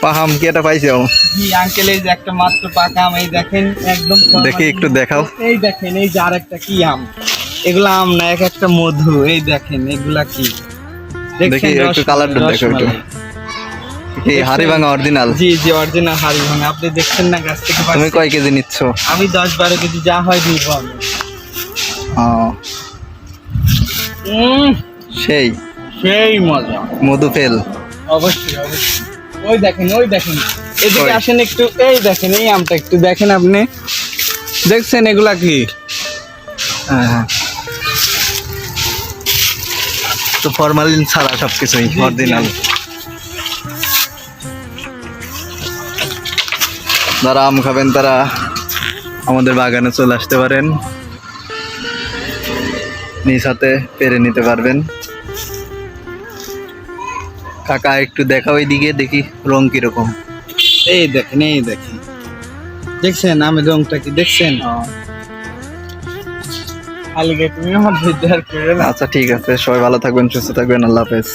পাহাম কি এটা পাইছো? জি আঙ্কেল, এই যে একটা মাত্র পাকা আম, এই দেখেন একদম। দেখি একটু দেখাও। এই দেখেন, এই যে আরেকটা কি আম, এগুলা আম না, এক একটা মধু। এই দেখেন এগুলা কি, দেখি একটু কালারটা দেখো একটু। কি হাড়িভাঙা অরিজিনাল? জি জি অরিজিনাল হাড়িভাঙা। আপনি দেখছেন না গাছ থেকে তুমি পাচ্ছেন। কয় কেজি নিচ্ছ? আমি 10-12 কেজি যা হয় দিব আমি। সেই সেই মজা, মধু ফেল। অবশ্যই অবশ্যই। ওই দেখেন, ওই দেখেন, এদিকে কই? আসেন একটু। এই দেখেন এই আমটা একটু দেখেন আপনি, দেখছেন এগুলা কি? হ্যাঁ, তো ফরমালিন ছাড়া সবকিছুই অরিজিনাল। যারা আম খাবেন তারা আমাদের বাগানে চলে আসতে পারেন, নিজ হাতে পেরে নিতে পারবেন। কাকা একটু দেখাও এইদিকে, দেখি রং কিরকম। এই দেখেন, এই দেখেন, দেখছেন আমের রংটা কি দেখছেন? খালি তুমি আমার ভিডিও আর করে না। আচ্ছা ঠিক আছে, সবাই ভালো থাকবেন, সুস্থ থাকবেন, আল্লাহ হাফেজ।